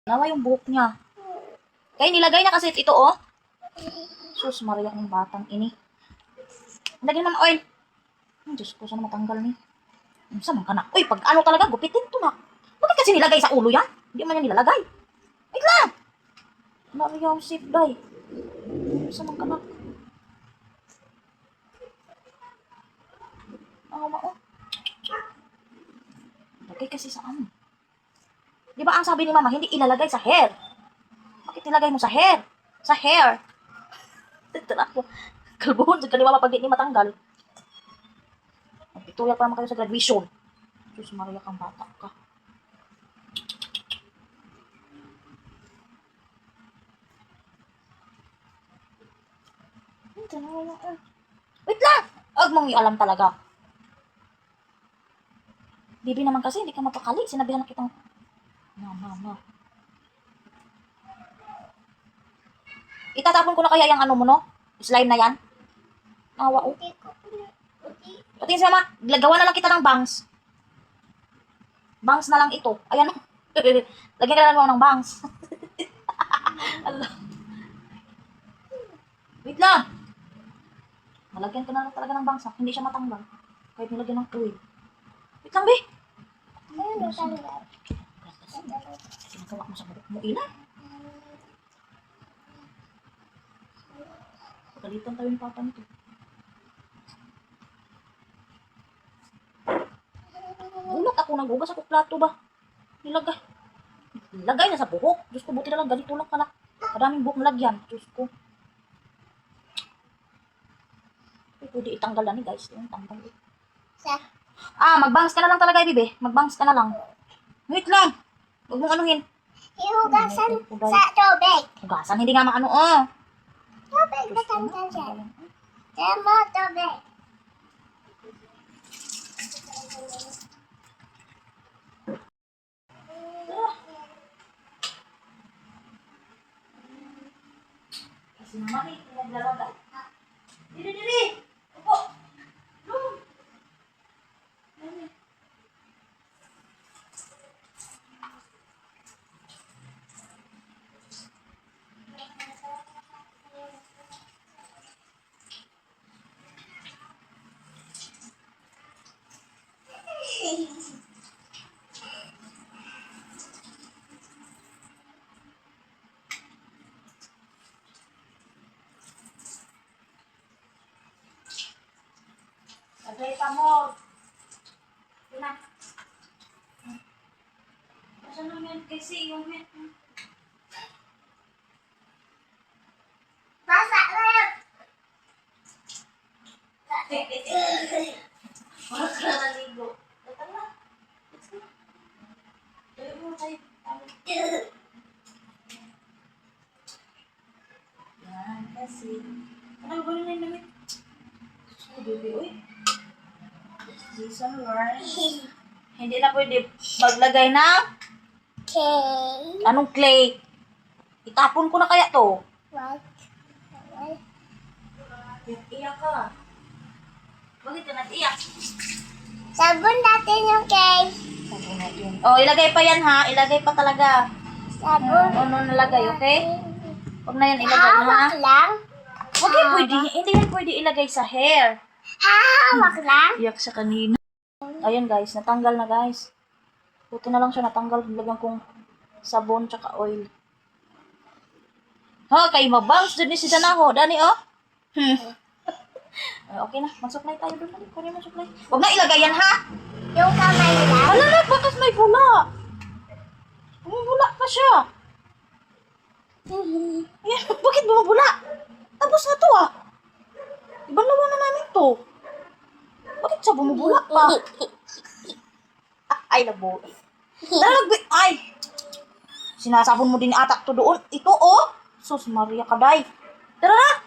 Nawa yung buhok niya. Kaya nilagay niya kasi ito, oh. Sus, Maria ng batang ini. Lagyan naman oil. Diyos ko, sana matanggal ni. Saan ka na? Uy, pag ano talaga, gupitin to na. Bakit kasi nilagay sa ulo yan? Hindi man yan nilalagay. Wait lang! Maria ang sip, day. Saan ka na? Oh. Lagay kasi sa ano. Di ba ang sabi ni mama, hindi ilalagay sa hair. Bakit nilagay mo sa hair? Sa hair. Ito na ako. Kalbuhon, sa kaliwa pag di ni matanggal. Ituyak pa naman kayo sa graduation. Diyos Maria, kang bata ka. Wait lang! Huwag mong ialam talaga. Bibi naman kasi, hindi ka mapakali. Sinabihan na kitang... No. Itatapon ko na kaya yung ano mo, no? Slime na yan. Awa, oh. Patingin si mama, gawa na lang kita ng bangs. Bangs na lang ito. Ayan, oh. Lagyan ka na lang ng bangs. Wait lang. Malagyan ka na lang talaga ng bangs, ha? Hindi siya matanggal. Kahit nilagyan ng oil. Wait lang, be. Ayun, natanggal. Sinagawa mo sa buhok mo, ina. Pagalitan tayo ni papa nito. Gulat ako, naghugas ako plato ba? Nilagay na sa buhok. Diyos ko, buti na lang, ganito lang pala. Maraming buhok nalagyan. Diyos ko. Pwede itanggal na ni guys. Tanggal. Magbangs ka na lang talaga, bibi. Magbangs ka na lang. Wait lang. Huwag mong anuhin. Ihugasan sa tubig. Hugasan, hindi nga maano, oh. Tubig, natanggal yan. Tama, tubig. Kasi naman eh, naglalagay. Dili! Upo! Doon! Lagay pa mo. Ito na. Basta naman kasi yung Basa lang. wala ka na naligo. Datang na. Let's go. Dali mo tayo. Yan kasi. Ano ba na yung damit? Ay, baby, uy. Jason Warren. Hindi na pwede maglagay ng Okay. anong clay. Itapon ko na kaya to. What? Iyak ka. Bakit ka nag-iyak? Sabon natin yung cake. Sabon na yun. Oh, ilagay pa yan ha. Ilagay pa talaga. Sabon. Ano nalagay, okay? Huwag na yan ilagay ha. Hawak lang. Huwag yan pwede. Hindi yan pwede ilagay sa hair. Hawak lang. Iyak siya kanina. Ayun guys, natanggal na guys. Buti na lang siya natanggal. Lagyan kong sabon tsaka oil. Ha, kay mabangs dun ni si Danaho. Dani, oh. Okay na, mag-supply tayo doon. Kunin mo supply. Huwag na ilagay yan, ha? Yung kamay lang. Hala na, bakas may bula. Bumubula pa siya. Ayan, bakit bumubula? Tapos na to, ah. Ibalawa na namin to. Bakit siya bumubula pa? Ay, nabuhi. Ay! Sinasabon mo din atak to doon. Ito, oh. Sus, Maria Kaday. Tara na!